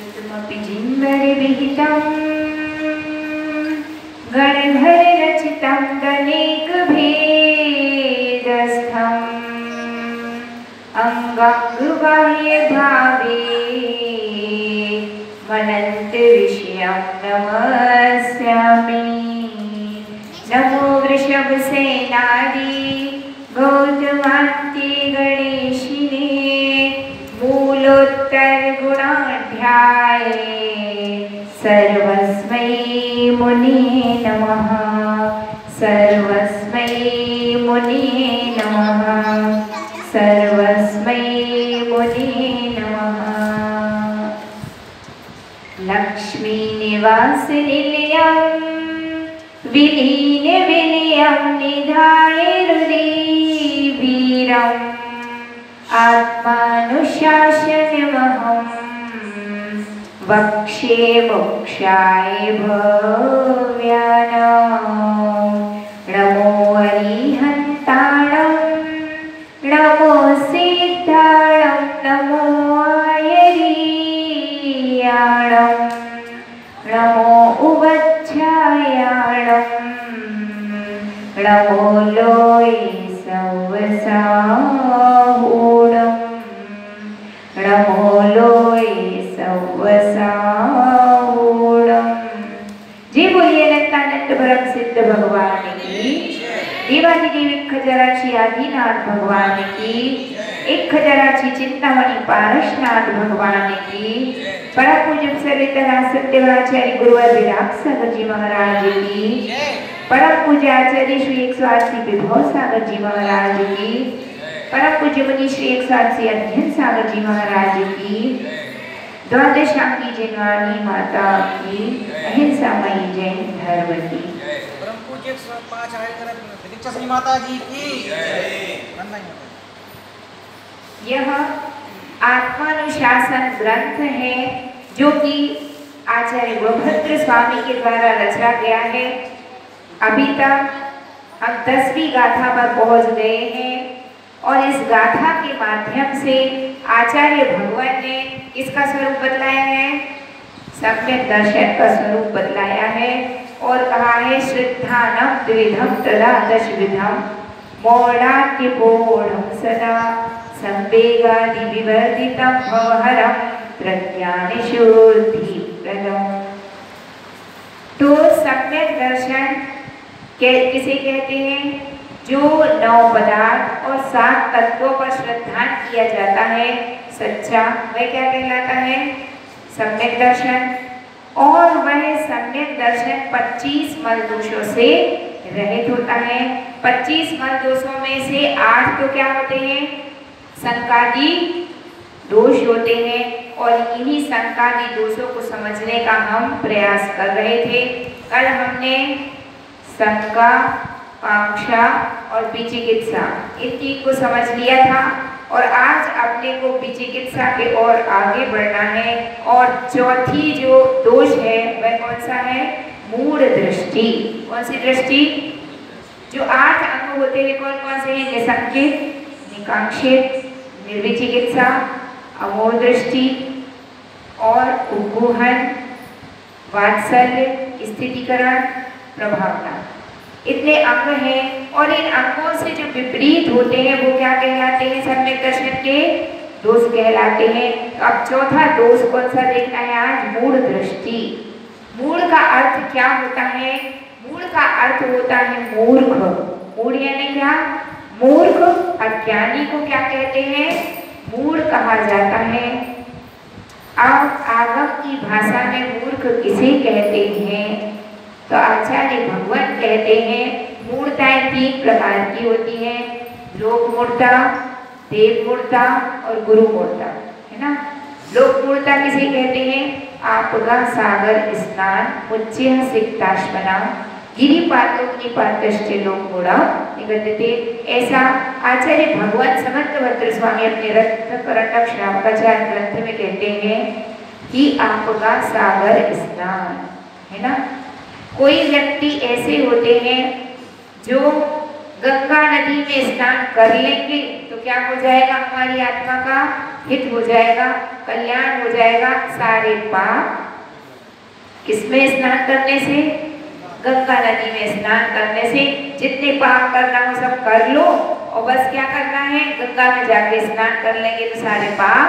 संस्कृतमपि जिन्वरे विहितं गणधर रचितं गणेकभेदस्थम् अंगांगबाह्यभावे मनन्त विषयं नमस्यामि। नमो वृषभसेनादि गौतमान्ते गणेशिने मूलोत्तर गुणाढ्याये सर्वस्मै मुने नमः। सर्वस्मै मुने नमः। सर्वस्मै मुने नमः। लक्ष्मीनिवासनिलयं विलीन विलयं निधाय हृदि वीरम् आत्मानुशासनमहं वक्ष्ये मोक्षाय भव्यानां। नमो अरिहन्ताणं नमो सिद्धाणं नमो आयर्याणं नमो उवच्छायाणं नमो लोये सवसाहूणं नमो लोये सवसाहूणं। जी बोलिए अनंतानंद ब्रह्म सिद्ध भगवान की, देवाधिदेव खजराची आदिनाथ भगवान की, एक खजराची चिंतामणि पारसनाथ भगवान की, परम पूज्य सर्वतरा सत्यवाचार्य गुरुवर विराट सागर जी महाराज की, परम पूज्य आचार्य श्री 180 विभव सागर जी महाराज की, परम पूज्य मुनि श्री 180 अध्ययन सागर जी महाराज की, द्वादशांगी जिनवानी माता की, अहिंसा मई जैन धर्म की, परम पूज्य दीक्षा माता जी की। यह आत्मानुशासन ग्रंथ है जो कि आचार्य गुरुभद्र स्वामी के द्वारा रचा गया है। अभी तक हम 10वीं गाथा पर पहुंच गए हैं और इस गाथा के माध्यम से आचार्य भगवान ने इसका स्वरूप बतलाया है, सम्यक दर्शन का स्वरूप बतलाया है और कहा है श्रद्धानम द्विधम तदा दशविधम मौढ़ात्यपोढ़ं सदा संवेगादि विवर्धितं भवहरं प्रज्ञानशुद्धिप्रदम्। तो सम्यक दर्शन किसे कहते हैं? जो 9 पदार्थ और 7 तत्वों पर श्रद्धा किया जाता है सच्चा, वह क्या कहलाता है? सम्यक दर्शन। और वह सम्यक दर्शन 25 मल दोषों से रहित होता है। 25 मल दोषों में से 8 तो क्या होते हैं? संकादी दोष होते हैं और इन्हीं संकादी दोषों को समझने का हम प्रयास कर रहे थे। कल हमने शंका, कांक्षा और विचिकित्सा इन 3 को समझ लिया था और आज अपने को विचिकित्सा के और आगे बढ़ना है। और चौथी जो दोष है वह कौन सा है? मूढ़ दृष्टि। कौन सी दृष्टि? जो 8 अंग होते हैं कौन कौन से हैं? निसंकित, निकांक्षित, निर्विचिकित्सा, अमोघ दृष्टि और उपगोहन, वात्सल्य, स्थितिकरण, प्रभावना। इतने अंग हैं और इन अंगों से जो विपरीत होते हैं वो क्या कहलाते हैं? सम्यक दर्शन के दोष कहलाते हैं। तो अब चौथा दोष कौन सा देखना है आज? मूढ़ दृष्टि। मूढ़ का अर्थ क्या होता है? मूढ़ का अर्थ होता है मूर्ख। मूढ़ यानी क्या? मूर्ख। अज्ञानी को क्या कहते हैं? मूढ़ कहा जाता है। अब आगम की भाषा में मूर्ख किसे कहते हैं? तो आचार्य भगवान कहते हैं मूढ़ताएं 3 प्रकार की होती हैं, लोक मूढ़ता, देव मूढ़ता और गुरु मूढ़ता, है ना। लोक मूढ़ता किसे कहते हैं? आपका सागर स्नान उच्च सिक्ताश्मना गिरिपातोग्निपातश्च लोक मूढ़ा निगद्यते। ऐसा आचार्य भगवान समर्थ भद्र स्वामी अपने रत्नकरटक श्रावकाचार्य ग्रंथ में कहते हैं कि आपका सागर स्नान, है ना। कोई व्यक्ति ऐसे होते हैं जो गंगा नदी में स्नान कर लेंगे तो क्या हो जाएगा, हमारी आत्मा का हित हो जाएगा, कल्याण हो जाएगा। सारे पाप किसमें स्नान करने से, गंगा नदी में स्नान करने से। जितने पाप करना हो सब कर लो और बस क्या करना है, गंगा में जाके स्नान कर लेंगे तो सारे पाप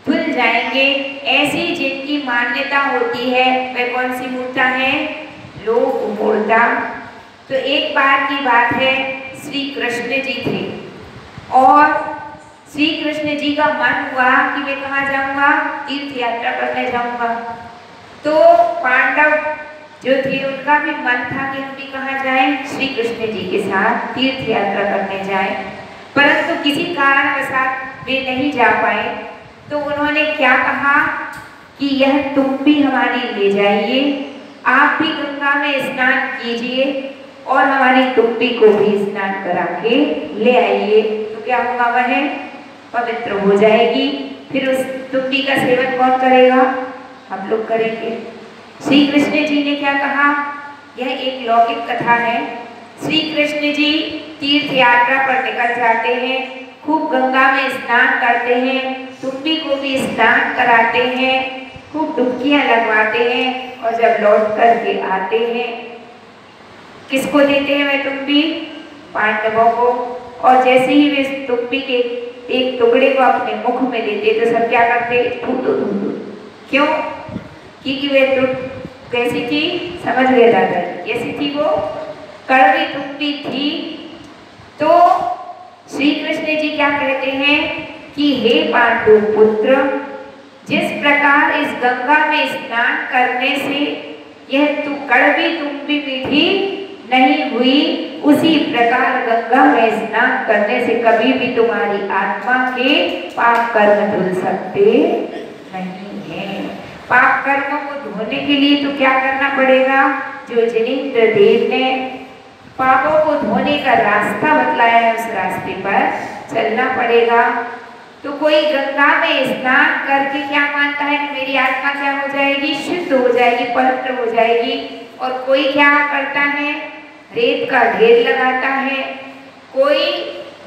धुल जाएंगे। ऐसी जिनकी मान्यता होती है वह कौन सी मूर्ता है, लोक मूर्ता। तो एक बार की बात है, श्री कृष्ण जी थे और श्री कृष्ण जी का मन हुआ कि मैं कहाँ जाऊंगा, तीर्थ यात्रा करने जाऊंगा। तो पांडव जो थे उनका भी मन था कि हम भी कहाँ जाएं, श्री कृष्ण जी के साथ तीर्थ यात्रा करने जाएं, परंतु किसी कारणवशात वे नहीं जा पाए। तो उन्होंने क्या कहा कि यह तुम भी हमारी ले जाइए, आप भी गंगा में स्नान कीजिए और हमारी टुप्पी को भी स्नान करा के ले आइए। तो क्या होगा, वह पवित्र हो जाएगी। फिर उस टुप्पी का सेवन कौन करेगा, हम लोग करेंगे। श्री कृष्ण जी ने क्या कहा, यह एक लौकिक कथा है। श्री कृष्ण जी तीर्थ यात्रा पर निकल जाते हैं, खूब गंगा में स्नान करते हैं, टुप्पी को भी स्नान कराते हैं, खूब डुबकियां लगवाते हैं और जब लौट करके आते हैं, किसको देते हैं वह टुप्पी, पांडवों को। और जैसे ही वे टुप्पी के एक टुकड़े को अपने मुख में देते तो सब क्या करते, थूथू थूथू। क्यों, क्योंकि वे कैसी थी, समझ गए दादाजी, कैसी थी वो, कड़वी टुप्पी थी। तो श्री कृष्ण जी क्या कहते हैं कि हे पांडु पुत्र, जिस प्रकार इस गंगा में स्नान करने से यह कड़वी टुप्पी मीठी नहीं हुई, उसी प्रकार गंगा में स्नान करने से कभी भी तुम्हारी आत्मा के पाप कर्म धुल सकते नहीं है। पाप कर्मों को धोने के लिए तो क्या करना पड़ेगा, जो जिनेंद्र देव ने पापों को धोने का रास्ता बतलाया है उस रास्ते पर चलना पड़ेगा। तो कोई गंगा में स्नान करके क्या मानता है कि मेरी आत्मा क्या हो जाएगी, शुद्ध हो जाएगी, पवित्र हो जाएगी। और कोई क्या करता है, रेत का ढेर लगाता है, कोई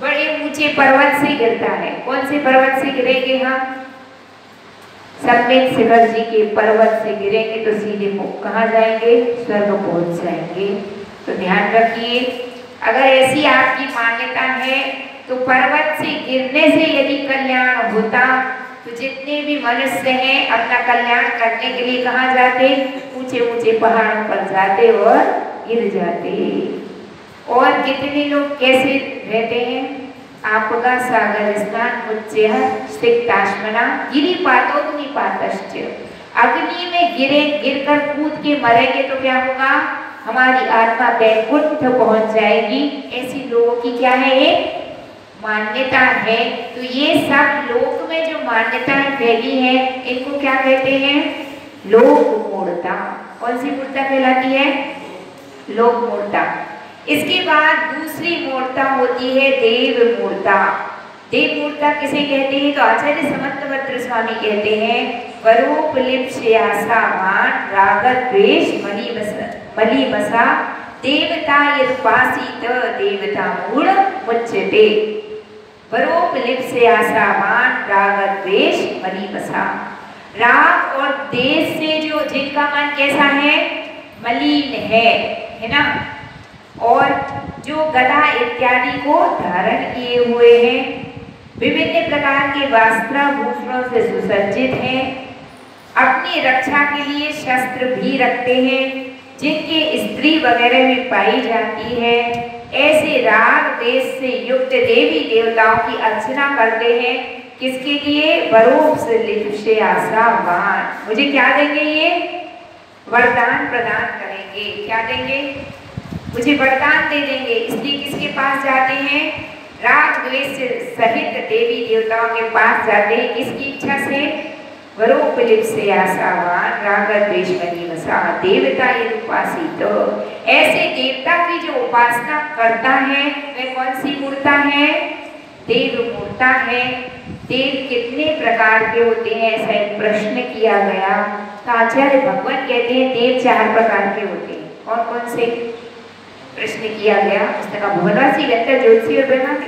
बड़े ऊंचे पर्वत से गिरता है। कौन से पर्वत से गिरेंगे हम, सम्मेद शिखर जी के पर्वत से गिरेंगे तो सीधे कहाँ जाएंगे, स्वर्ग पहुंच जाएंगे। तो ध्यान रखिए, अगर ऐसी आपकी मान्यता है तो पर्वत से गिरने से यदि कल्याण होता तो जितने भी मनुष्य हैं अपना कल्याण करने के लिए कहाँ जाते, ऊंचे ऊंचे पहाड़ों पर जाते और गिर जाते। और कितने लोग कैसे रहते हैं, आपका सागर स्नान मुच्चय सिक्ताश्मना गिरिपातोग्निपातश्च। अग्नि में गिरकर कूद के मरेंगे तो क्या होगा, हमारी आत्मा वैकुंठ पहुंच जाएगी। ऐसी लोगों की क्या है, एक मान्यता है। तो ये सब लोक में जो मान्यताएं फैली है इनको क्या कहते हैं, लोक मूर्ता। कौन सी मूर्ता कहलाती है, लोक मूर्ता। इसके बाद दूसरी मूर्ता होती है देव मूर्ता। देव मूर्ता किसे कहते हैं, तो आचार्य समंतभद्र स्वामी कहते हैं, वरूपलिप्स्यासामान रागद्वेष मलीमसा देवता यदुपासीत देवता मूल मुच्यते। वरूपलिप्स्यासामान रागद्वेष मलीमसा। राग और देश से जो जिनका मन कैसा है, मलिन है ना, और जो गदा इत्यादि को धारण किए हुए हैं, विभिन्न प्रकार के वस्त्राभूषणों से सुसज्जित हैं, अपनी रक्षा के लिए शस्त्र भी रखते हैं, जिनके स्त्री वगैरह में पाई जाती है, ऐसे राग देश से युक्त देवी देवताओं की अर्चना करते हैं। किसके लिए, वरूपलिप्स्यासामान। मुझे क्या देंगे, ये वरदान प्रदान करेंगे। क्या देंगे, मुझे वरदान दे देंगे। इसलिए किसके पास जाते हैं, राग द्वेष सहित देवी देवताओं के पास जाते हैं। किसकी इच्छा से, वरूपलिप्स्यासामान रागद्वेष मलीमसा देवता यदुपासीत। ऐसे देवता की जो उपासना करता है वह कौन सी मूर्ता है, देव मूर्ता है। देव कितने प्रकार के होते हैं, ऐसा एक प्रश्न किया गया तो आचार्य भगवान कहते हैं देव 4 प्रकार के होते हैं। कौन कौन से, प्रश्न किया गया। उसने कहा भुवनवासी, व्यक्तर, ज्योतिषी और ब्रह्मांड।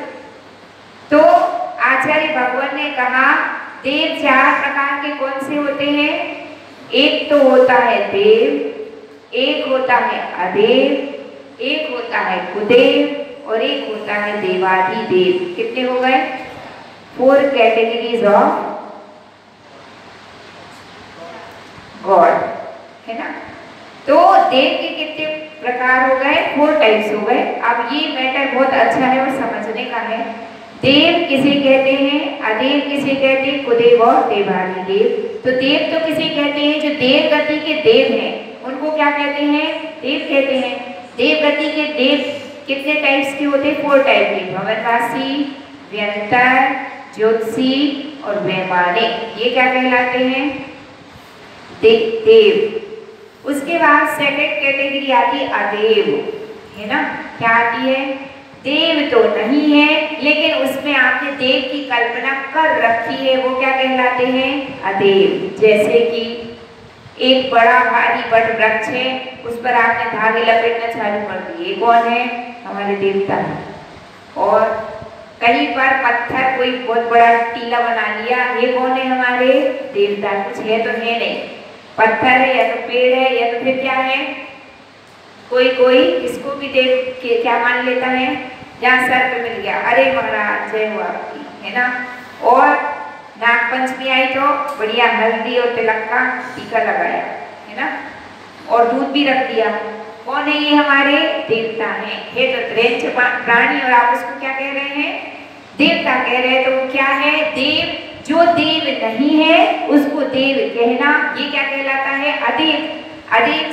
तो आचार्य भगवान ने कहा देव 4 प्रकार के कौन से होते हैं? एक तो होता है देव, एक होता है अदेव, एक होता है कुदेव और एक होता है देवाधिदेव। कितने हो गए? 4 कैटेगरीज ऑफ गॉड, है ना। तो देव के कितने प्रकार हो गए? 4 टाइप्स हो गए। अब ये मैटर बहुत अच्छा है और समझने का है। देव किसे कहते हैं, अदेव किसे कहते हैं, कुदेव और देवाधिदेव। तो देव तो किसे कहते हैं? जो देव गति के देव हैं उनको क्या कहते हैं? देव कहते हैं। देव गति के देव कितने टाइप्स के होते हैं? 4 टाइप के, भवनवासी, व्यंतर, ज्योतिषी और वैमानिक। ये क्या कहलाते हैं? देव। उसके बाद सेकंड कैटेगरी आती है अदेव, है ना। क्या आती है? देव तो नहीं है लेकिन उसमें आपने देव की कल्पना कर रखी है, वो क्या कहलाते हैं? अदेव। जैसे कि एक बड़ा भारी वट वृक्ष है, उस पर आपने धागे लपेटना चालू कर दिए, कौन है? हमारे देवता है। और कहीं पर पत्थर कोई बहुत बड़ा टीला बना लिया, ये कौन है? हमारे देवता। कुछ है तो है नहीं, पत्थर है या तो पेड़ है या तो फिर क्या है? कोई इसको भी देव के क्या मान लेता है? जहाँ सर पे मिल गया, अरे महाराज जय हो आपकी, है ना। और नाग पंचमी आई तो बढ़िया हल्दी और तिलक का टीका लगाया, है ना, और दूध भी रख दिया। कौन है ये? हमारे देवता हैं। ये तो त्रेंच प्राणी और आप उसको क्या कह रहे हैं? देवता कह रहे हैं। तो वो क्या है? देव। जो देव नहीं है उसको देव कहना, ये क्या कहलाता है? अदेव। अदेव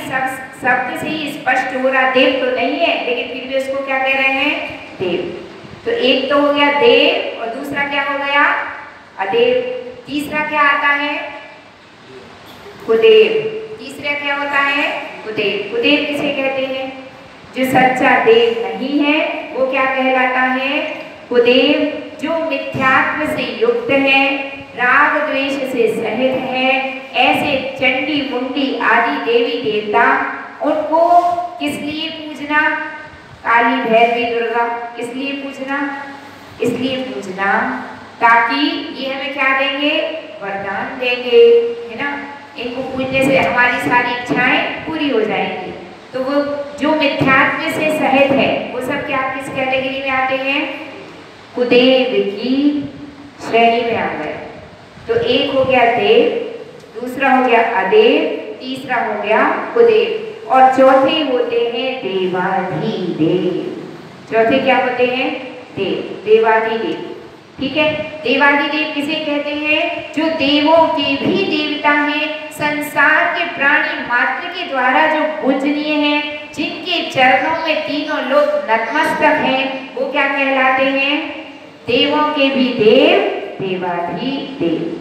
शब्द से ही स्पष्ट हो रहा, देव तो नहीं है लेकिन फिर भी उसको क्या कह रहे हैं? देव। तो एक तो हो गया देव और दूसरा क्या हो गया? अदेव। तीसरा क्या आता है? कुदेव। तीसरा क्या होता है? कुदेव। कुदेव किसे कहते हैं? जो सच्चा देव नहीं है वो क्या कहलाता है? कुदेव। जो मिथ्यात्व से युक्त है, राग द्वेष से सहित है, ऐसे चंडी मुंडी आदि देवी देवता, उनको किस लिए पूजना? काली भैरवी दुर्गा किस लिए पूजना? इसलिए पूजना ताकि ये हमें क्या देंगे? वरदान देंगे, है ना। इनको पूजने से हमारी सारी इच्छाएं पूरी हो जाएंगी। तो वो जो मिथ्यात्व से सहित है वो सब क्या किस कैटेगरी में आते हैं? कुदेव की श्रेणी में आ गए। तो एक हो गया देव, दूसरा हो गया अदेव, तीसरा हो गया कुदेव और चौथे होते हैं देवाधिदेव। चौथे क्या होते हैं? देव, देवाधिदेव। ठीक है। देवाधिदेव किसे कहते हैं? जो देवों के भी देवता हैं, संसार के प्राणी मात्र के द्वारा जो पूजनीय हैं, जिनके चरणों में तीनों लोग नतमस्तक हैं, वो क्या कहलाते हैं? देवों के भी देव, देवाधिदेव।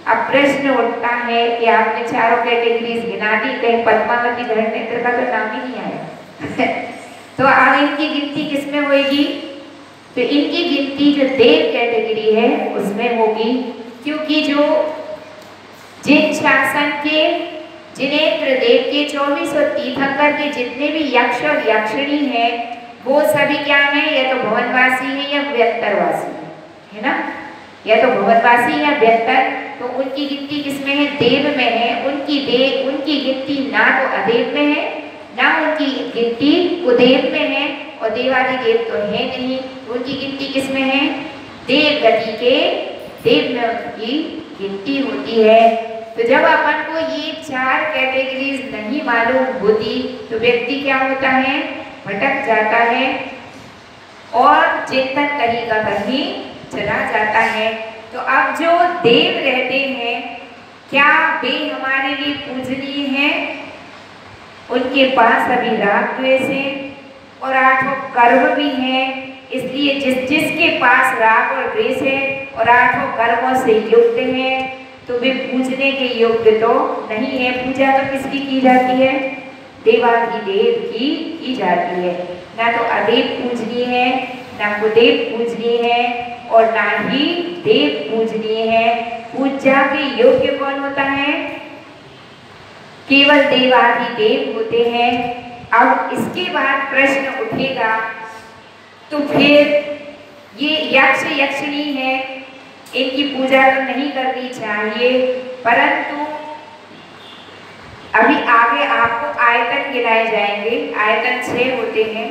अब प्रश्न उठता है कि आपने चारों कैटेगरीज गिना दी, कहीं पद्मावती घरनेत्र का तो नाम ही नहीं आया तो अब इनकी गिनती किसमें होगी? तो इनकी गिनती जो देव कैटेगरी है उसमें होगी, क्योंकि जो जिन शासन के, जिनेंद्र देव के 24 और तीर्थंकर के जितने भी यक्ष और यक्षिणी हैं वो सभी क्या हैं? या तो भवनवासी हैं या व्यक्तरवासी, है ना। या तो भवनवासी या व्यक्तर। तो उनकी गिनती किसमें है? देव में है। उनकी गिनती ना तो अदेव में है ना उनकी गिनती कुदेव में है, और देवाधिदेव तो है नहीं। उनकी गिनती किसमें है? देव गति के देव में उनकी गिनती होती है। तो जब अपन को ये 4 कैटेगरीज नहीं मालूम होती तो व्यक्ति क्या होता है? भटक जाता है और चिंतन कहीं का कहीं चला जाता है। तो अब जो देव रहते हैं क्या वे हमारे लिए पूजनीय हैं? उनके पास अभी राग द्वेष है और 8 कर्म भी हैं, इसलिए जिसके पास राग और द्वेष है और 8 कर्मों से युक्त है तो वे पूजने के योग्य तो नहीं है। पूजा तो किसकी की जाती है? देवाधिदेव की जाती है। ना तो अदेव पूजनीय है, ना कुदेव पूजनीय है और ना ही देव पूजनीय है। पूजा के योग्य कौन होता है? केवल देवाधिदेव होते हैं। अब इसके बाद प्रश्न उठेगा, तो फिर ये यक्ष यक्षिणी है, इनकी पूजा तो नहीं करनी चाहिए, परंतु अभी आगे आपको आयतन गिनाए जाएंगे। आयतन 6 होते हैं,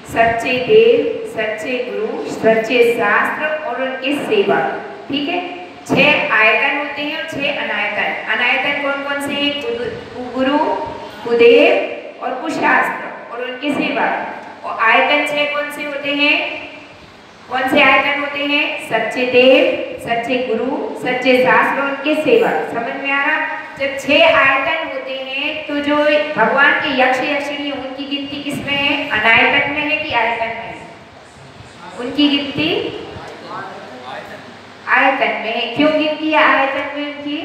सच्चे देव, सच्चे गुरु, सच्चे शास्त्र और उनके सेवक। ठीक है, 6 आयतन होते हैं और 6 अनायतन। अनायतन कौन कौन से हैं? कुगुरु, कुदेव और कुशास्त्र और उनके सेवक। और आयतन 6 कौन से होते हैं? कौन से आयतन होते हैं? सच्चे देव, सच्चे गुरु, सच्चे शास्त्र और उनके सेवक। समझ में आ रहा? जब 6 आयतन होते हैं तो जो भगवान के यक्ष यक्षिणी उनकी गिनती किसमें है? अनायतन में है कि आयतन में है? उनकी गिनती आयतन में है। क्यों गिनती है आयतन में उनकी?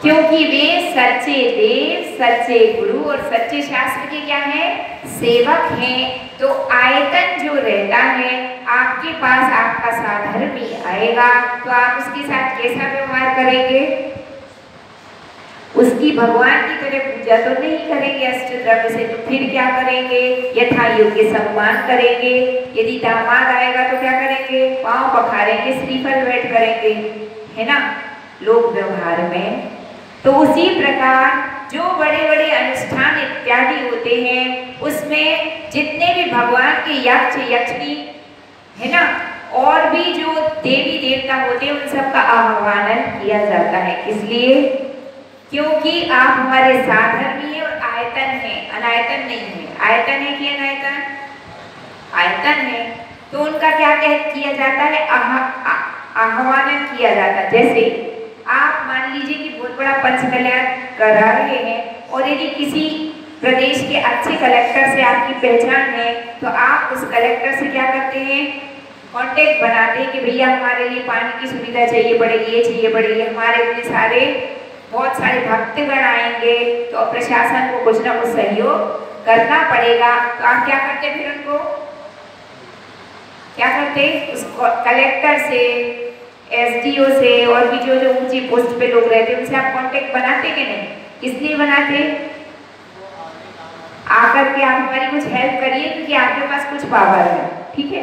क्योंकि वे सच्चे देव, सच्चे गुरु और सच्चे शास्त्र के क्या है? सेवक हैं। तो आयतन जो रहता है, आपके पास आपका साधर्मी आएगा तो आप उसके साथ कैसा व्यवहार करेंगे? उसकी भगवान की तरह पूजा तो नहीं करेंगे अष्ट द्रव्य से, तो फिर क्या करेंगे? यथा योग्य सम्मान करेंगे। यदि दामाद आएगा तो क्या करेंगे? पांव पखारेंगे, श्रीफल भेंट करेंगे, है ना, लोक व्यवहार में। तो उसी प्रकार जो बड़े बड़े अनुष्ठान इत्यादि होते हैं, उसमें जितने भी भगवान के यक्ष यक्षिणी है ना, और भी जो देवी देवता होते हैं, उन सबका आह्वान किया जाता है। इसलिए क्योंकि आप हमारे साधर्मी है और आयतन है, अनायतन नहीं है। आयतन है कि अनायतन? आयतन है। तो उनका क्या किया जाता है? आह्वान किया जाता है। जैसे आप मान लीजिए कि बहुत बड़ा पंच कल्याण करा रहे हैं और यदि किसी प्रदेश के अच्छे कलेक्टर से आपकी पहचान है, तो आप उस कलेक्टर से क्या करते हैं? कांटेक्ट बनाते हैं कि भैया हमारे लिए पानी की सुविधा चाहिए पड़ेगी, ये चाहिए पड़ेगी, हमारे इतने सारे बहुत सारे भक्तगण आएंगे, तो प्रशासन को कुछ ना कुछ सहयोग करना पड़ेगा। तो आप क्या करते फिर उनको? क्या करते? उस कलेक्टर से, एसडीओ से और भी जो ऊंची पोस्ट पे लोग रहते हैं, उनसे आप कांटेक्ट बनाते कि नहीं? इसलिए बनाते आकर के आप हमारी कुछ हेल्प करिए, क्योंकि आपके पास कुछ पावर है। ठीक है।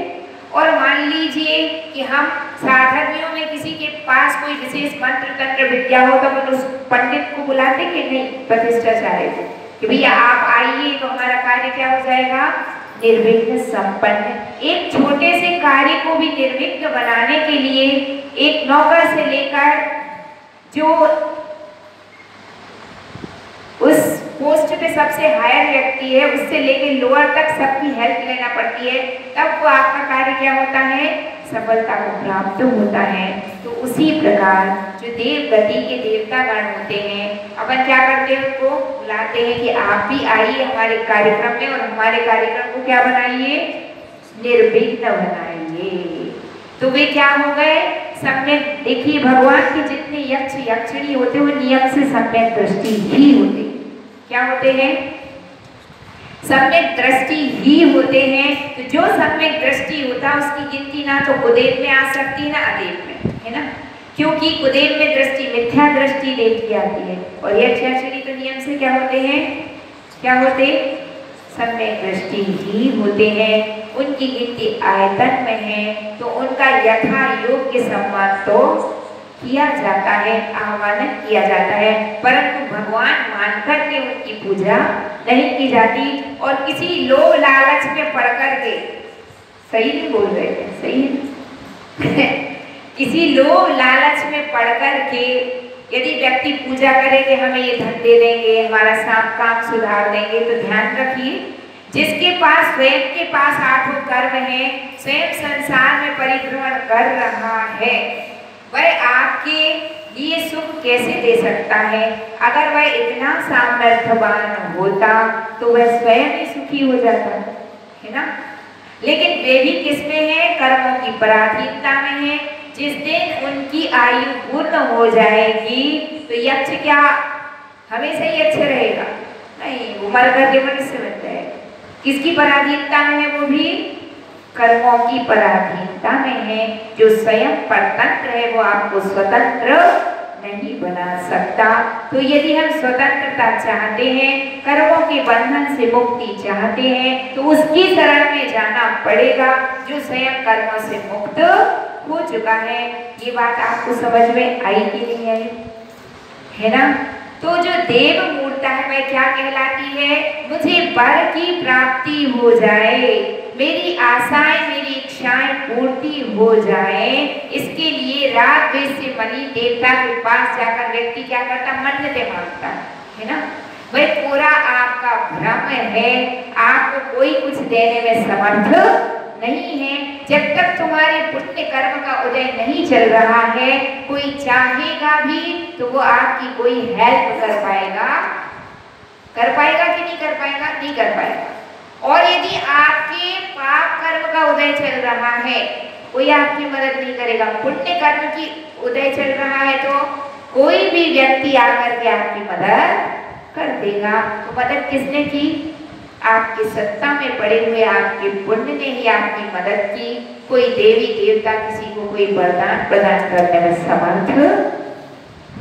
और मान लीजिए कि हम साधर्मियों में किसी के पास कोई विशेष मंत्र तंत्र विद्या हो, तो हम उस पंडित को बुलाते कि नहीं, प्रतिष्ठाचार्य को, कि भैया आप आइए तो हमारा कार्य क्या हो जाएगा? निर्विघ्न संपन्न। एक छोटे से कार्य को भी निर्विघ्न बनाने के लिए एक नौकर से लेकर जो उस पोस्ट पे सबसे हायर व्यक्ति है, उससे लेकर लोअर तक सबकी हेल्प लेना पड़ती है, तब वो आपका कार्य क्या होता है? सफलता को प्राप्त होता है। तो उसी प्रकार जो देव गति के देवतागण होते हैं, अपन क्या करते हैं? उनको बुलाते हैं कि आप भी आइए हमारे कार्यक्रम में और हमारे कार्यक्रम को क्या बनाइए? निर्विघ्न बनाइए। तो वे क्या हो गए? सम्यक। देखिए, भगवान के जितने यक्ष यक्षिणी होते हैं वो नियम से सम्यक दृष्टि ही होते। क्या होते हैं? सम्यक दृष्टि ही होते हैं। तो जो सम्यक दृष्टि होता है उसकी गिनती ना तो कुदेव में आ सकती है ना अदेव में, है ना, क्योंकि कुदेव में दृष्टि मिथ्या दृष्टि देव की आती है और यक्ष यक्षिणी तो नियम से क्या होते हैं? क्या होते? सम्यक दृष्टि ही होते हैं। उनकी गिनती आयतन में है, तो उनका यथा योग्य सम्मान तो किया जाता है, आह्वान किया जाता है, परंतु भगवान मान करके उनकी पूजा नहीं की जाती। और किसी लोभ लालच में पड़ करके, सही नहीं बोल रहे हैं, सही किसी लोभ लालच में पड़ करके यदि व्यक्ति पूजा करे कि हमें ये धन दे देंगे, हमारा काम सुधार देंगे, तो ध्यान रखिए, जिसके पास स्वयं के पास 8 कर्म है, स्वयं संसार में परिभ्रमण कर रहा है, वह आपके लिए सुख कैसे दे सकता है? अगर वह इतना सामर्थ्यवान होता तो वह स्वयं ही सुखी हो जाता, है ना। लेकिन वे भी किसमें है? कर्मों की पराधीनता में है। जिस दिन उनकी आयु पूर्ण हो जाएगी तो यक्ष क्या हमेशा ही अच्छा रहेगा? नहीं, वो मर करके मनुष्य बन जाएगा। किसकी पराधीनता में है? वो भी कर्मों की पराधीनता में है। जो स्वयं परतंत्र है वो आपको स्वतंत्र नहीं बना सकता। तो यदि हम स्वतंत्रता चाहते हैं, कर्मों के बंधन से मुक्ति चाहते हैं, तो उसकी शरण में जाना पड़ेगा जो स्वयं कर्मों से मुक्त हो चुका है। ये बात आपको समझ में आई कि नहीं आई? है ना? तो जो देव मूर्ता है वह क्या कहलाती है? मुझे वर की प्राप्ति हो जाए, मेरी आशाएं मेरी इच्छाएं पूर्ति हो जाए, इसके लिए राग द्वेष से मनी देवता के पास जाकर व्यक्ति क्या करता? मन्नतें मांगता है ना? वह पूरा आपका भ्रम है, आपको कोई कुछ देने में समर्थ नहीं है। जब तक तुम्हारे पुण्य कर्म का उदय नहीं चल रहा है, कोई चाहेगा भी तो वो आपकी कोई हेल्प कर पाएगा? कर पाएगा कि नहीं कर पाएगा? नहीं कर पाएगा। और यदि आपके पाप कर्म का उदय चल रहा है, कोई आपकी मदद नहीं करेगा। पुण्य कर्म की उदय चल रहा है तो कोई भी व्यक्ति आकर के आपकी मदद कर देगा। तो मदद किसने की? आपकी सत्ता में पड़े हुए आपके पुण्य ने ही आपकी मदद की। कोई देवी देवता किसी को कोई वरदान प्रदान करने में समर्थ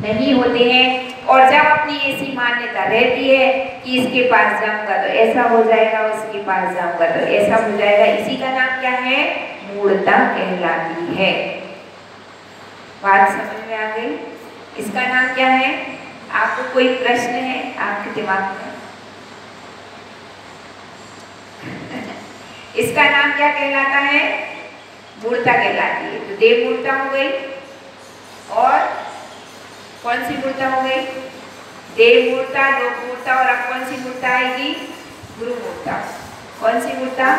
नहीं होते हैं। और जब अपनी ऐसी मान्यता रहती है कि इसके पास जाऊंगा तो ऐसा हो जाएगा, उसके पास जाऊंगा तो ऐसा हो जाएगा, इसी का नाम क्या है? मूढ़ता कहलाती है। बात समझ में आ गई? इसका नाम क्या है? आपको कोई प्रश्न है आपके दिमाग में? इसका नाम क्या कहलाता है? मूर्ता कहलाती है। तो देव मूर्ता हो गई, और कौन सी मूर्ता हो गई? देव मूर्ता, लोक मूर्ता, और अब कौन सी मूर्ता आएगी? गुरु मूर्ता। कौन सी मूर्ता?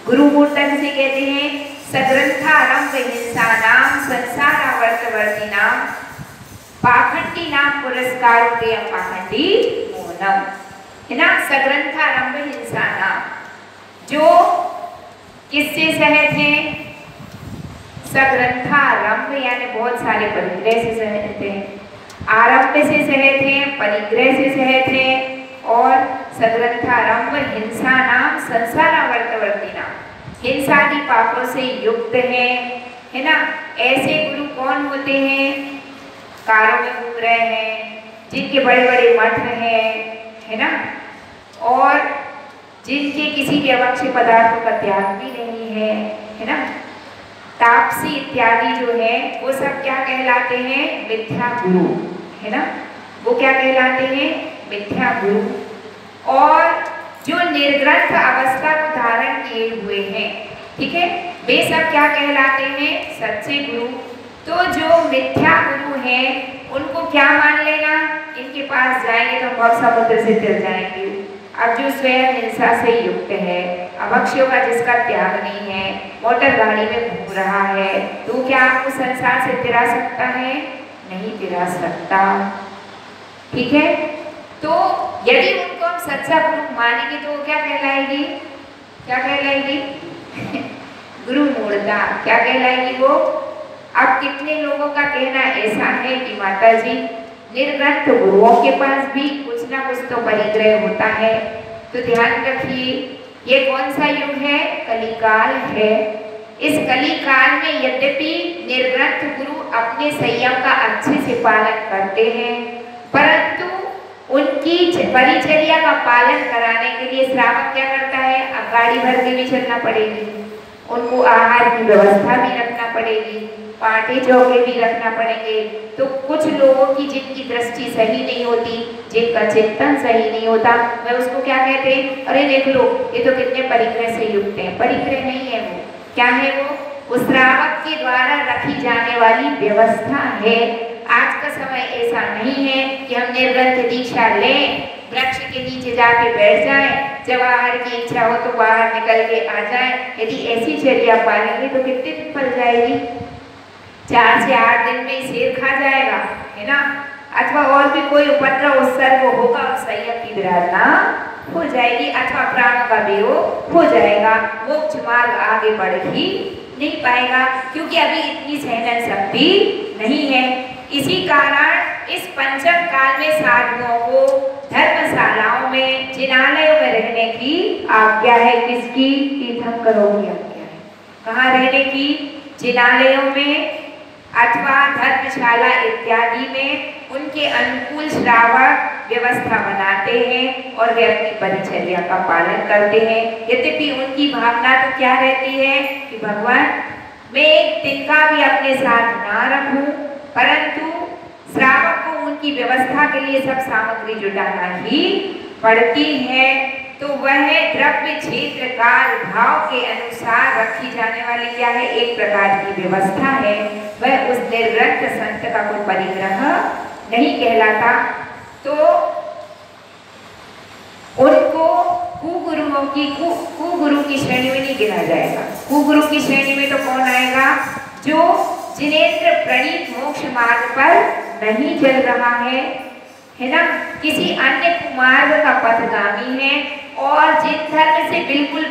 गुरु मूर्ता किसे कहते हैं? सग्रंथारंभ हिंसा नाम संसारावर्तवर्ती नाम पाखंडी नाम पुरस्कार पाखंडी मोहनम, है ना? सग्रंथारंभ हिंसा नाम, जो किससे सहित हैं? सग्रंथारंभ यानी बहुत सारे परिग्रह से सहित हैं, आरंभ से सहित हैं, परिग्रह से सहित हैं, और सग्रंथारंभ हिंसा नाम संसारावर्तवर्ती नाम, हिंसादि पापों से युक्त है ना? ऐसे गुरु कौन होते हैं? कारों में घूम रहे हैं, जिनके बड़े बड़े मठ हैं, है ना? और जिनके किसी भी अवक्ष्य पदार्थों का त्याग भी नहीं है ना? तापसी इत्यादि जो है वो सब क्या कहलाते हैं? मिथ्या गुरु, है ना? वो क्या कहलाते हैं? मिथ्या गुरु। और जो निर्ग्रंथ अवस्था को धारण किए हुए हैं, ठीक है, वे सब क्या कहलाते हैं? सच्चे गुरु। तो जो मिथ्या गुरु हैं उनको क्या मान लेना? इनके पास जाएंगे तो हम समुद्र से तिर जाएंगे। अब जो स्वयं हिंसा से युक्त है, अवक्ष्यों का जिसका त्याग नहीं है, मोटर गाड़ी में घूम रहा है, तो क्या आपको संसार से तिरा सकता है? नहीं तिरा सकता, ठीक है? तो यदि उनको हम सच्चा गुरु मानेंगे तो वो क्या कहलाएगी? क्या कहलाएगी? गुरु मूढ़ता। क्या कहलाएगी वो? अब कितने लोगों का कहना ऐसा है कि माता जी निर्ग्रंथ गुरुओं के पास भी कुछ ना कुछ तो परिग्रह होता है। तो ध्यान रखिए, ये कौन सा युग है? कलिकाल है। इस कलिकाल में यद्यपि निर्ग्रंथ गुरु अपने संयम का अच्छे से पालन करते हैं, परंतु उनकी परिचर्या का पालन कराने के लिए श्रावक क्या करता है? अब गाड़ी भर के भी चलना पड़ेगी, उनको आहार की व्यवस्था भी रखना पड़ेगी, पाटे चौके भी रखना पड़ेंगे। तो कुछ लोगों की जिनकी दृष्टि सही नहीं होती, जिनका चिंतन सही नहीं होता, वह उसको क्या कहते हैं? अरे देख लो, ये तो कितने परिग्रह से युक्त हैं। परिग्रह नहीं है वो, क्या है वो? श्रावक के द्वारा रखी जाने वाली व्यवस्था है। आज का समय ऐसा नहीं है कि हम निर्ग्रंथ दीक्षा लें, वृक्ष के नीचे जाके बैठ जाएं, जब आहार की इच्छा हो तो बाहर निकल के आ जाएं। यदि ऐसी चर्या पालेंगे तो कितने दिन पल जाएगी? 4 से 8 दिन में ही शेर खा जाएगा, है ना? अथवा और भी कोई उपद्रव उत्सर्ग होगा, संयम की विराधना हो जाएगी, अथवा प्राणों का वियोग हो जाएगा। मोक्ष मार्ग आगे बढ़ ही नहीं पाएगा, क्योंकि अभी इतनी सहन शक्ति नहीं है। इसी कारण इस पंचम काल में साधुओं को धर्मशालाओं में, जिनालयों में रहने की आज्ञा है। किसकी? तीर्थंकरों की आज्ञा है। कहाँ रहने की? जिनालयों में, अथवा धर्मशाला इत्यादि में उनके अनुकूल श्रावक व्यवस्था बनाते हैं और वे अपनी परिचर्या का पालन करते हैं। यद्यपि उनकी भावना तो क्या रहती है कि भगवान मैं एक तिनका भी अपने साथ ना रखूं, परंतु श्रावक को उनकी व्यवस्था के लिए सब सामग्री जुटाना ही पड़ती है। तो वह द्रव्य क्षेत्र काल भाव के अनुसार रखी जाने वाली क्या है, एक प्रकार की व्यवस्था है। वह उस निर्ग्रंथ संत का कोई परिग्रह नहीं कहलाता। तो उनको कुगुरु की श्रेणी में नहीं गिना जाएगा। कुगुरु की श्रेणी में तो कौन आएगा, जो जिनेंद्र प्रणीत मोक्ष मार्ग पर नहीं चल रहा है ना, किसी अन्य कुमार्ग का पथगामी है और जिन धर्म से बिल्कुल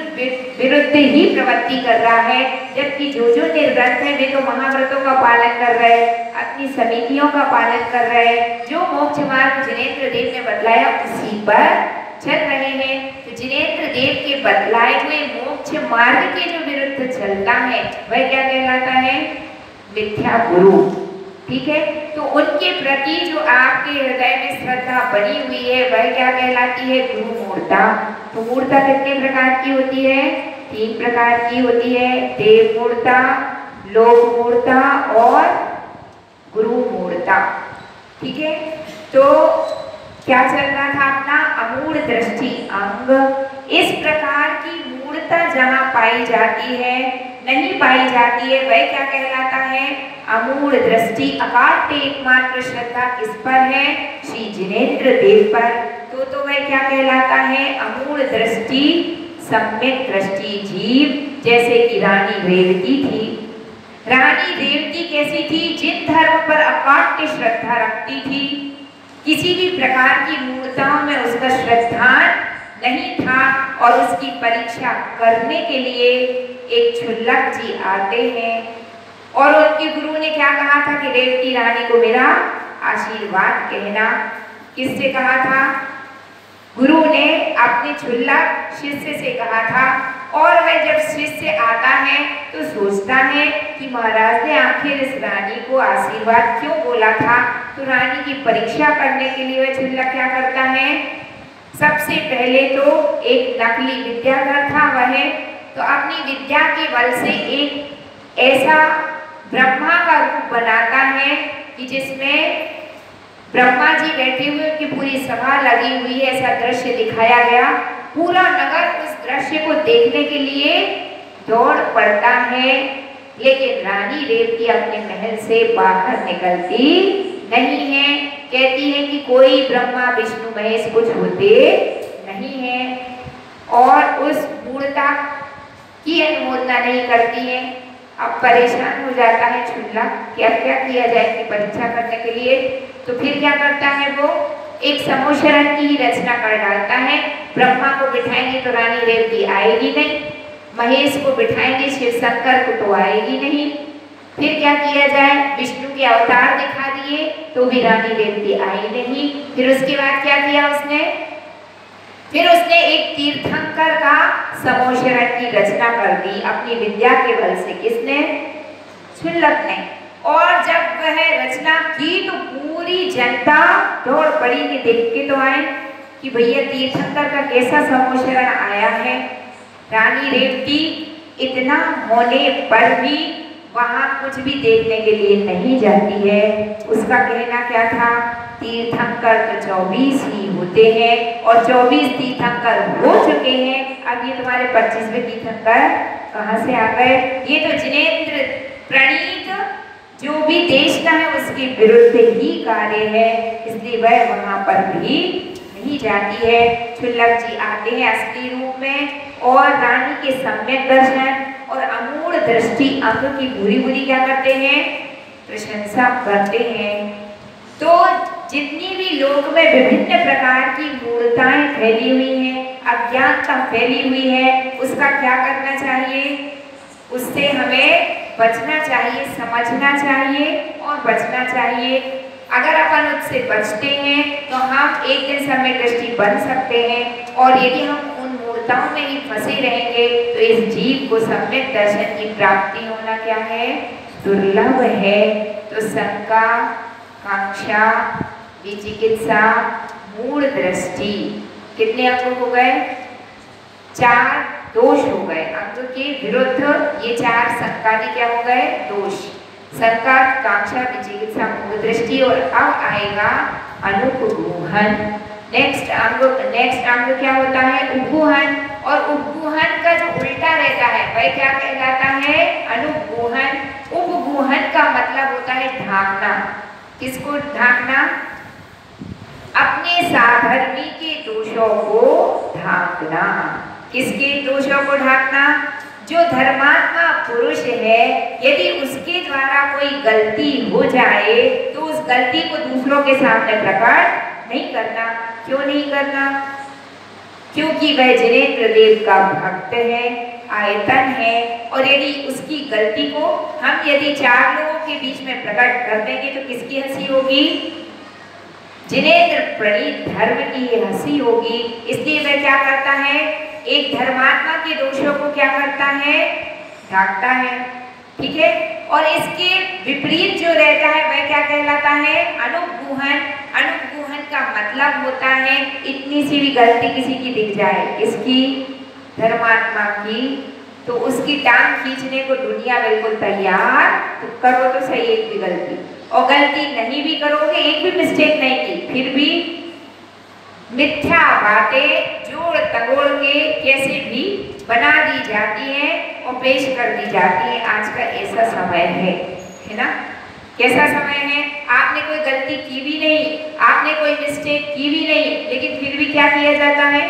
विरुद्ध ही प्रवृत्ति कर रहा है। जबकि जो निर्ग्रंथ है वे तो महाव्रतों का पालन कर रहे हैं, अपनी समितियों का पालन कर रहे हैं, जो मोक्ष मार्ग जिनेंद्र देव ने बतलाया उसी पर चल रहे हैं। तो जिनेंद्र देव के बतलाए हुए मोक्ष मार्ग के जो विरुद्ध चलता है वह क्या कहलाता है, मिथ्या गुरु। ठीक है, तो उनके प्रति जो आपके हृदय में श्रद्धा बनी हुई है वह क्या कहलाती है, गुरु मूर्ता। तो मूर्ता कितने प्रकार की होती है, 3 प्रकार की होती है, देव मूर्ता, लोक मूर्ता और गुरु मूर्ता। ठीक है, तो क्या चल रहा था अपना अमूढ़ दृष्टि अंग। इस प्रकार की मूर्ता जहाँ पाई जाती है, नहीं पाई जाती है, वह क्या कहलाता है, अमूढ़ दृष्टि। अकाट्य एकमात्र श्रद्धा किस पर है, श्री जिनेंद्र देव पर। तो वह क्या कहलाता है, अमूढ़ दृष्टि सम्यक दृष्टि जीव। जैसे कि रानी रेवती थी। रानी रेवती कैसी थी, जिन धर्म पर अकाट्य श्रद्धा रखती थी, किसी भी प्रकार की मूर्ताओं में उसका श्रद्धान नहीं था। और उसकी परीक्षा करने के लिए एक क्षुल्लक जी आते हैं और उनके गुरु ने क्या कहा था कि रेवती रानी को मेरा आशीर्वाद कहना। किससे कहा था, गुरु ने अपने क्षुल्लक शिष्य से कहा था। और वह जब शिष्य आता है तो सोचता है कि महाराज ने आखिर इस रानी को आशीर्वाद क्यों बोला था। तो रानी की परीक्षा करने के लिए वह क्षुल्लक क्या करता है, सबसे पहले तो एक नकली विद्याधर था वह, तो अपनी विद्या के बल से एक ऐसा ब्रह्मा का रूप बनाता है कि जिसमें ब्रह्मा जी बैठे हुए, उनकी पूरी सभा लगी हुई है, ऐसा दृश्य दिखाया गया। पूरा नगर उस दृश्य को देखने के लिए दौड़ पड़ता है, लेकिन रानी रेवती अपने महल से बाहर निकलती नहीं है। कहती है कि कोई ब्रह्मा विष्णु महेश कुछ होते नहीं है और उस मूर्ता की अनुमोदना नहीं करती है। अब परेशान हो जाता है क्षुल्लक, क्या क्या किया जाए कि परीक्षा करने के लिए। तो फिर क्या करता है, वो एक समोशरण की ही रचना कर डालता है। ब्रह्मा को बिठाएंगे तो रानी रेवती आएगी नहीं, महेश को बिठाएंगे शिव शंकर को तो आएगी नहीं। फिर क्या किया जाए, विष्णु के अवतार दिखा दिए तो भी रानी रेवती आई नहीं। फिर उसके बाद क्या किया उसने, फिर उसने एक तीर्थंकर का समोशरण की रचना कर दी अपनी विद्या के बल से। किसने, क्षुल्लक ने। और जब वह रचना की तो पूरी जनता दौड़ पड़ी कि देख के तो आए कि भैया तीर्थंकर का कैसा समोशरण आया है। रानी रेवती इतना होने पर भी वहाँ कुछ भी देखने के लिए नहीं जाती है। उसका कहना क्या था, तीर्थंकर तो 24 ही होते हैं और 24 तीर्थंकर हो चुके हैं, अब ये तुम्हारे 25वें तीर्थंकर कहाँ से आ गए। ये तो जिनेंद्र प्रणीत जो भी देश का है उसके विरुद्ध ही कार्य है, इसलिए वह वहाँ पर भी नहीं जाती है। क्षुल्लक जी आते हैं असली रूप में और रानी के सम्यक दर्शन और अमूढ़ दृष्टि अंग की बुरी बुरी क्या करते हैं, प्रशंसा करते हैं। तो जितनी भी लोक में विभिन्न प्रकार की मूर्ताएं फैली हुई हैं, अज्ञानता फैली हुई है, उसका क्या करना चाहिए, उससे हमें बचना चाहिए, समझना चाहिए और बचना चाहिए। अगर अपन उससे बचते हैं तो हम एक दिन सम्यक दृष्टि बन सकते हैं और यदि हम उन मूर्ताओं में ही फंसे रहेंगे तो इस जीव को सम्यक दर्शन की प्राप्ति होना क्या है, दुर्लभ है तो शंका, कांक्षा, विचिकित्सा, मूढ़ दृष्टि, कितने अंग हो गए? 4 दोष हो गए। अंग के विरुद्ध ये 4 शंका के क्या हो गए? दोष। शंका, कांक्षा, विचिकित्सा, मूढ़ दृष्टि। और अब आएगा अनुपगूहन। नेक्स्ट अंग क्या होता है? उपगूहन। और उपगूहन का जो उल्टा रहता है वह क्या कहलाता है? अनुपगूहन। उपगूहन का मतलब होता है ढांकना। किसको ढांकना? अपने साधर्मी के दोषों को ढांकना। किसके दोषों को ढांकना? जो धर्मात्मा पुरुष है, यदि उसके द्वारा कोई गलती हो जाए तो उस गलती को दूसरों के सामने प्रकट नहीं करना। क्यों नहीं करना? क्योंकि वह जिनेंद्र देव का भक्त है, आयतन है, और यदि उसकी गलती को हम यदि 4 लोगों के बीच में प्रकट कर देंगे तो किसकी हंसी होगी? जिनेंद्र प्रणीत धर्म की हंसी होगी। इसलिए वह क्या करता है? एक धर्मात्मा के दोषों को क्या करता है? ढांकता है। ठीक है। और इसके विपरीत जो रहता है वह क्या कहलाता है? अनुपगूहन। अनुपगूहन का मतलब होता है इतनी सी भी गलती किसी की दिख जाए, किसकी? धर्मात्मा की, तो उसकी टांग खींचने को दुनिया बिल्कुल तैयार। तो करो तो सही एक भी गलती, और गलती नहीं भी करोगे, एक भी मिस्टेक नहीं की, फिर भी मिथ्या बातें जोड़ तगोड़ के कैसे भी बना दी जाती हैं और पेश कर दी जाती है। आज का ऐसा समय है ना? कैसा समय है? आपने कोई गलती की भी नहीं, आपने कोई मिस्टेक की भी नहीं, लेकिन फिर भी क्या किया जाता है?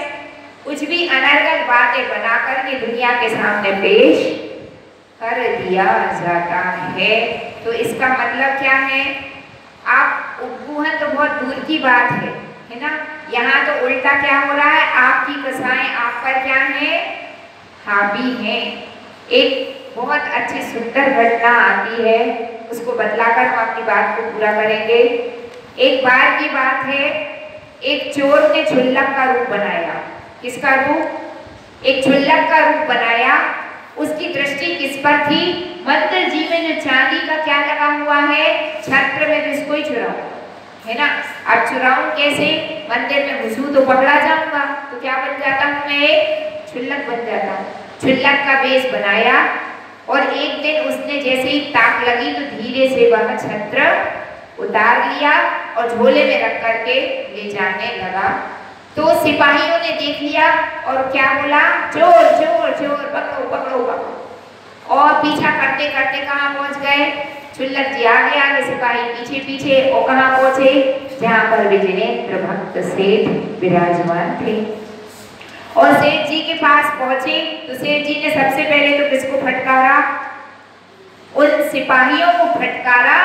कुछ भी अनर्गल बातें बना करके दुनिया के सामने पेश कर दिया जाता है। तो इसका मतलब क्या है? आप उपगूहन तो बहुत दूर की बात है ना? यहाँ तो उल्टा क्या हो रहा है? आपकी कसाएं आप पर क्या है? हावी हैं। एक बहुत अच्छी सुंदर घटना आती है, उसको बतलाकर हम अपनी बात को पूरा करेंगे। एक बार की बात है, एक चोर ने क्षुल्लक का रूप बनाया। किसका रूप? एक क्षुल्लक का रूप बनाया। उसकी दृष्टि किस पर थी? मंदिर जी में जो चांदी का क्या लगा हुआ है? छत्र में, जिसको ही चुराऊं, है ना? अब चुराऊं कैसे? मंदिर में घुसूं तो पकड़ा जाऊंगा, तो क्या बन जाता हूं मैं? क्षुल्लक बन जाता हूं। क्षुल्लक का वेश बनाया, और एक दिन उसने जैसे ही ताक लगी तो धीरे से वह छत्र उतार लिया और झोले में रख करके ले जाने लगा। तो सिपाहियों ने देख लिया और क्या बोला? चोर चोर चोर, पकड़ो पकड़ो पकड़ो। और पीछा करते करते कहाँ पहुंच गए? क्षुल्लक जी आगे आगे, सिपाही पीछे पीछे, और कहाँ पहुंचे? जहाँ पर जिनेंद्र भक्त सेठ विराजमान थे। और सेठ जी के पास पहुंचे तो सेठ जी ने सबसे पहले तो किसको फटकारा? उन सिपाहियों को फटकारा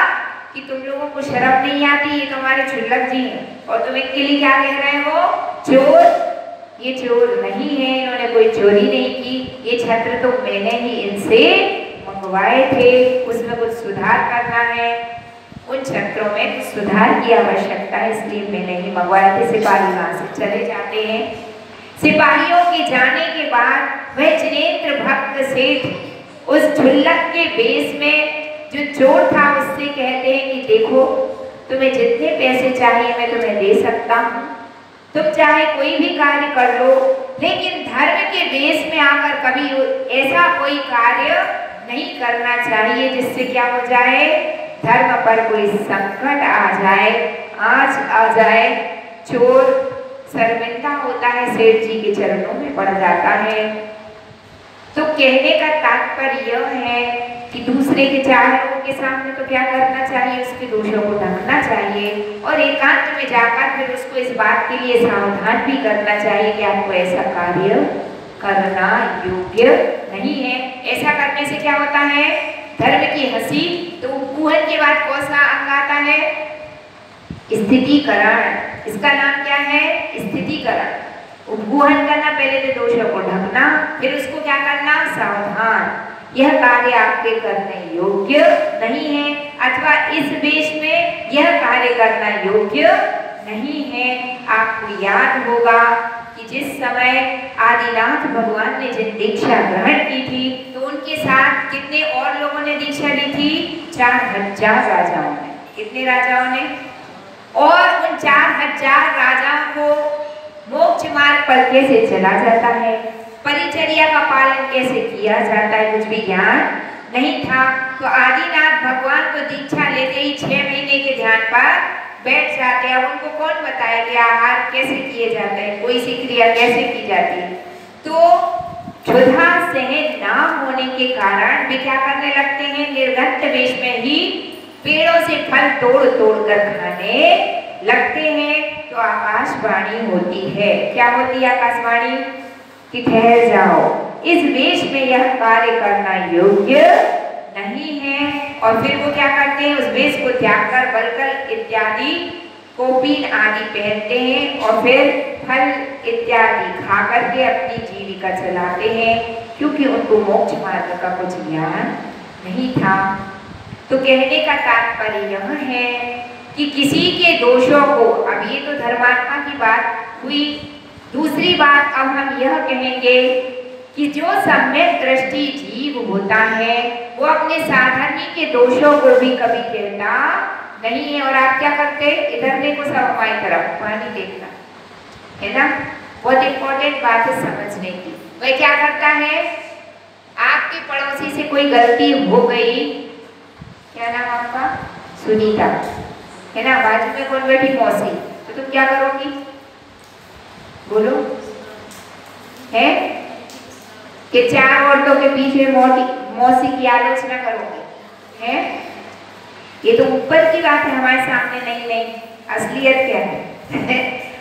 कि तुम लोगों को शर्म नहीं आती, ये तुम्हारे क्षुल्लक जी हैं और तुम इनके लिए क्या कह रहे हो? चोर। ये चोर नहीं है, इन्होंने कोई चोरी नहीं की, ये छत्र तो मैंने ही इनसे मंगवाए थे, उसमें कुछ सुधार करना है, उन छत्रों में कुछ सुधार की आवश्यकता है, इसलिए मैंने ही मंगवाए थे। सिपाही वहां से चले जाते हैं। सिपाहियों के जाने के बाद वह जिनेंद्र भक्त सेठ उस क्षुल्लक के वेश में जो चोर था उससे कहते हैं कि देखो, तुम्हें जितने पैसे चाहिए मैं तुम्हें दे सकता हूँ, तुम चाहे कोई भी कार्य कर लो, लेकिन धर्म के वेश में आकर कभी ऐसा कोई कार्य नहीं करना चाहिए जिससे क्या हो जाए? धर्म पर कोई संकट आ जाए, आँच आ जाए। चोर शर्मिंदा होता है, सेठ जी के चरणों में पड़ जाता है। तो कहने का तात्पर्य यह है कि दूसरे के 4 लोगों के सामने तो क्या करना चाहिए? उसके दोषों को ढकना चाहिए, और एकांत में जाकर फिर उसको इस बात के लिए सावधान भी करना चाहिए कि आपको ऐसा कार्य करना योग्य नहीं है। ऐसा करने से क्या होता है? धर्म की हंसी। तो उपगूहन के बाद कौन सा अंग आता है? स्थितीकरण। इसका नाम क्या है? स्थितीकरण। उपगूहन करना, पहले तो दोषों को ढकना, फिर उसको क्या करना? सावधान। यह कार्य आपके करने योग्य नहीं है, अथवा इस वेश में यह कार्य करना योग्य नहीं है। आपको याद होगा कि जिस समय आदिनाथ भगवान ने जिन दीक्षा ग्रहण की थी तो उनके साथ कितने और लोगों ने दीक्षा ली थी? 4000 राजाओं ने। कितने राजाओं ने? और उन 4000 राजाओं को मोक्ष मार्ग पर कैसे चला जाता है, परिचर्या का पालन कैसे किया जाता है, कुछ भी ज्ञान नहीं था। तो आदिनाथ भगवान तो दीक्षा लेते ही 6 महीने के ध्यान पर बैठ जाते हैं। अब उनको कौन बताया कि आहार कैसे किए जाते हैं, कोई सी क्रिया कैसे की जाती है। तो क्षुधा सहन ना होने के कारण वे क्या करने लगते हैं? निर्घंट वेश में ही पेड़ों से फल तोड़ तोड़ कर खाने लगते हैं। तो आकाशवाणी होती है। क्या होती है आकाशवाणी? कि ठहर जाओ, इस वेश में यह कार्य करना योग्य नहीं है। और फिर वो क्या करते हैं? उस वेश को त्याग कर बलकल इत्यादि कोपीन आदि पहनते हैं और फिर फल इत्यादि खा करके अपनी जीविका चलाते हैं, क्योंकि उनको मोक्ष मार्ग का कुछ ज्ञान नहीं था। तो कहने का तात्पर्य यह है कि किसी के दोषों को, अब ये तो धर्मात्मा की बात हुई। दूसरी बात अब हम यह कहेंगे कि जो सम्यक दृष्टि जीव होता है वो अपने साधर्मी के दोषों को भी कभी कहता नहीं है। और आप क्या करते? इधर देखो सब हमारी तरफ, पानी देखना है ना। बहुत इंपॉर्टेंट बात है समझने की। वह क्या करता है? आपके पड़ोसी से कोई गलती हो गई, क्या नाम आपका? सुनीता है ना। बाजू में कौन बैठी? मौसी। तो तुम क्या करोगी? बोलो। है कि 4 औरतों के बीच में मौसी की आलोचना करोगे? है ये तो ऊपर की बात है, हमारे सामने नहीं। असलियत क्या है?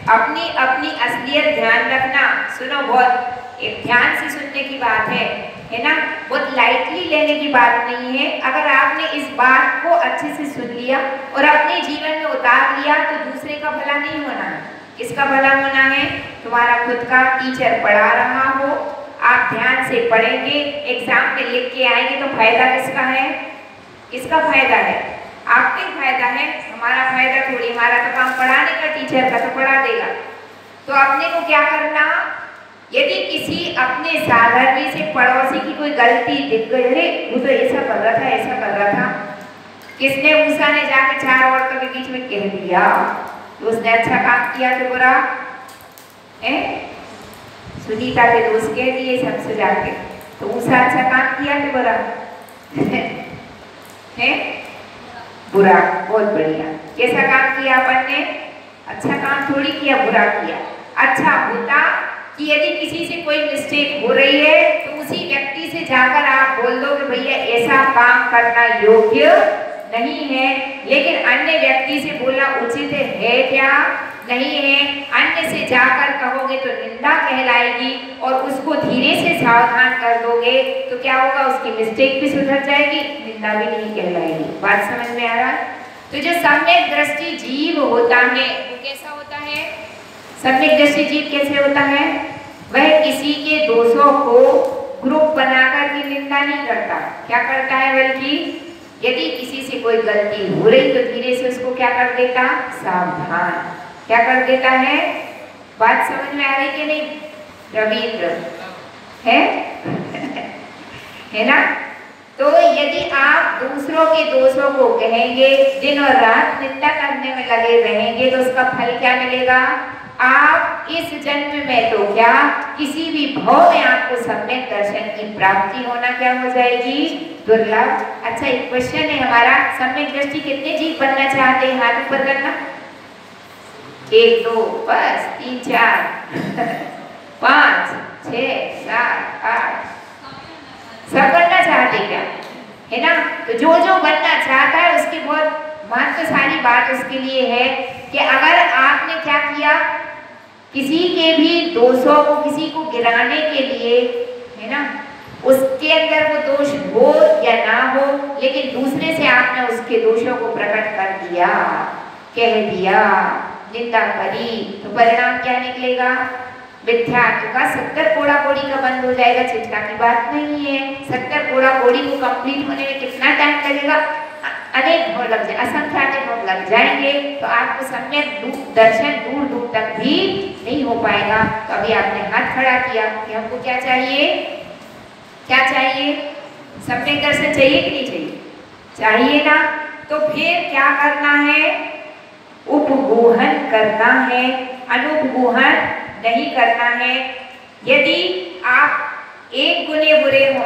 अपनी अपनी असलियत ध्यान रखना। सुनो, बहुत एक ध्यान से सुनने की बात है ना। बहुत लाइटली लेने की बात नहीं है। अगर आपने इस बात को अच्छे से सुन लिया और अपने जीवन में उतार लिया तो दूसरे का भला नहीं होना है। किसका भला होना है? तुम्हारा खुद का। टीचर पढ़ा रहा हो, आप ध्यान से पढ़ेंगे, एग्जाम में लिख के आएंगे तो फायदा किसका है? किसका फायदा है? आपका ही फायदा है, हमारा फायदा थोड़ी। हमारा तो काम पढ़ाने का, टीचर का तो पढ़ा देगा। तो अपने को क्या करना? यदि किसी अपने साधर्मी से पड़ोसी की कोई गलती दिख गई, अरे वो तो ऐसा कर रहा था, ऐसा कर रहा था, किसने? मूसा ने जाके 4 औरतों के बीच में कह दिया तो उसने अच्छा काम किया कि बुरा? सुनीता के दोस्त कह दिए सबसे जाके, तो मूसा अच्छा काम किया कि बुरा? है बुरा। बहुत बढ़िया। कैसा काम किया अपन ने? अच्छा काम थोड़ी किया, बुरा किया। अच्छा होता कि यदि किसी से कोई मिस्टेक हो रही है तो उसी व्यक्ति से जाकर आप बोल दो कि भैया ऐसा काम करना योग्य नहीं है। लेकिन अन्य व्यक्ति से बोलना उचित है क्या? नहीं है। अन्य से जाकर कहोगे तो निंदा कहलाएगी और उसको धीरे से सावधान कर दोगे तो क्या होगा? उसकी मिस्टेक भी सुधर जाएगी, निंदा भी नहीं कहलाएगी। बात समझ में आ रहा है? तो जो सम्यक दृष्टि जीव होता है वो कैसा होता है? सम्यक दृष्टि जीव कैसे होता है? वह किसी के दोषों को ग्रुप बनाकर की निंदा नहीं करता। क्या करता है? बल्कि यदि किसी से कोई गलती हो रही तो धीरे से उसको क्या कर देता? सावधान। क्या कर देता है? बात समझ में आ रही कि नहीं? रविंद्र है है ना। तो यदि आप दूसरों के दोषों को कहेंगे, दिन और रात निंदा करने में लगे रहेंगे तो उसका फल क्या मिलेगा? आप इस जन्म में तो क्या, किसी भी भाव में आपको सम्यक दर्शन की प्राप्ति होना क्या हो जाएगी? दुर्लभ। अच्छा, एक क्वेश्चन है हमारा, सम्यक दृष्टि कितने जीव बनना चाहते हैं? हाथ ऊपर करना। 1 2 बस 3 4 5 6 7 8 सब बनना चाहते क्या? है ना। तो जो जो बनना चाहता है उसकी बहुत महत्वशाली बात उसके लिए है कि अगर आपने क्या किया, किसी के भी दोषों को, किसी को गिराने के लिए, है ना, उसके अंदर वो दोष हो या ना हो, लेकिन दूसरे से आपने उसके दोषों को प्रकट कर दिया, कह दिया, निंदा करी, तो परिणाम क्या निकलेगा? मिथ्यात्व का 70 कोड़ा कोड़ी का बंद हो जाएगा। चिंता की बात नहीं है। 70 कोड़ा कोड़ी को कंप्लीट होने में कितना टाइम लगेगा? अनेक भव लग जाए, असंख्यात भव लग जाएंगे तो आपको सम्यक दर्शन दूर दूर तक भी नहीं हो पाएगा। तो अभी आपने हाथ खड़ा किया कि हमको क्या चाहिए, क्या चाहिए, सम्यक दर्शन चाहिए कि नहीं चाहिए, चाहिए ना। तो फिर क्या करना है, उपगोहन करना है, अनुपगोहन नहीं करना है। यदि आप एक गुने बुरे हो,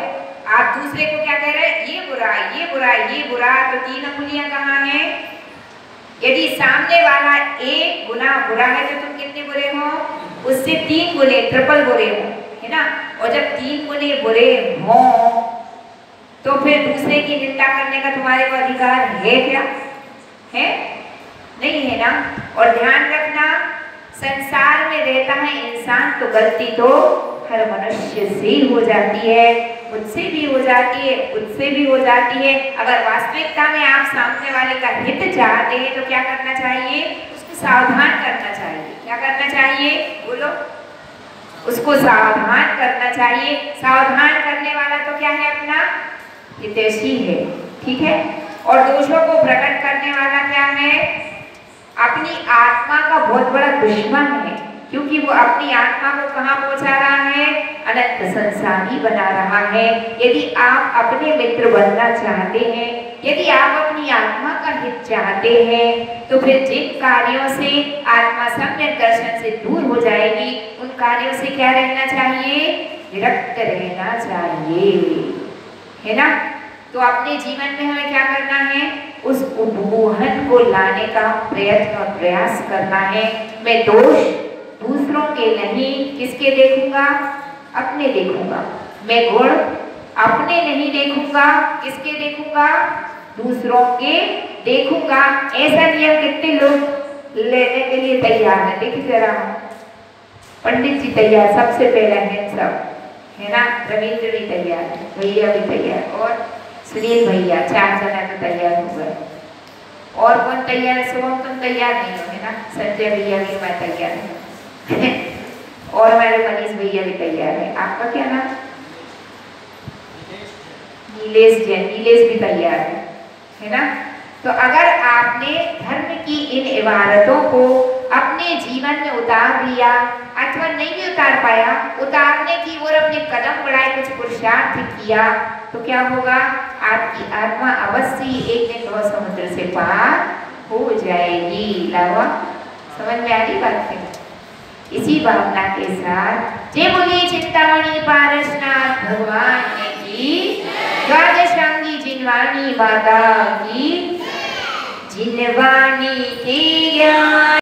आप दूसरे को क्या कह रहे हैं, ये बुरा, ये बुरा, ये बुरा, तो 3 अंगुलियां कहाँ हैं। यदि सामने वाला 1 गुना बुरा है तो तुम कितने बुरे हो, उससे 3 गुने, ट्रिपल बुरे हो, है ना। और जब 3 गुने बुरे हो तो फिर दूसरे की निंदा करने का तुम्हारे को अधिकार है क्या, है नहीं है ना। और ध्यान रखना, संसार में रहता है इंसान तो गलती तो हर मनुष्य से ही हो जाती है, मुझसे भी हो जाती है, उससे भी हो जाती है। अगर वास्तविकता में आप सामने वाले का हित चाहते हैं तो क्या करना चाहिए, उसको सावधान करना चाहिए। क्या करना चाहिए, बोलो, उसको सावधान करना चाहिए। सावधान करने वाला तो क्या है, अपना हितैषी है, ठीक है। और दोषों को प्रकट करने वाला क्या है, अपनी आत्मा का बहुत बड़ा दुश्मन है, क्योंकि वो अपनी आत्मा को कहाँ पहुंचा रहा है, अनंत संसारी बना रहा है। यदि आप अपने मित्र बनना चाहते हैं, यदि आप अपनी आत्मा का हित चाहते हैं, तो फिर जिन कार्यों से आत्मा सम्यक दर्शन से दूर हो जाएगी, उन कार्यों से क्या रहना चाहिए, विरक्त रहना चाहिए, है ना। तो अपने जीवन में हमें क्या करना है, उस उपगोहन को लाने का प्रयत्न और प्रयास करना है। मैं दोष दूसरों के नहीं, किसके देखूंगा, अपने देखूंगा। मैं गुण अपने नहीं देखूंगा, किसके देखूंगा, दूसरों के देखूंगा। ऐसा नियम कितने लोग लेने के लिए तैयार है, देखिए जरा, पंडित जी तैयार, सबसे पहला है सब, है ना। रविंद्र भी तैयार है, भैया भी तैयार, और सुनील भैया, 4 जना तो तैयार हो गए। और कौन तैयार है, शुभम तुम तैयार नहीं हो, है ना। संजय भैया भी, मैं तैयार हूँ और हमारे मनीष भैया भी तैयार है। आपका क्या नाम, नीलेश जैन, नीलेश भी तैयार है ना। तो अगर आपने धर्म की इन इबारतों को अपने जीवन में उतार लिया, अथवा नहीं भी उतार पाया, उतारने की ओर अपने कदम बढ़ाए, कुछ पुरुषार्थ किया, तो क्या होगा, आपकी आत्मा अवश्य एक दिन भव समुद्र से पार हो जाएगी। लावा समझ में आ रही बात है। इसी भावना के साथ जय बोलिए चिंतामणि पारसनाथ भगवान की, द्वादशांगी जिनवाणी माता की, जिनवाणी की ज्ञान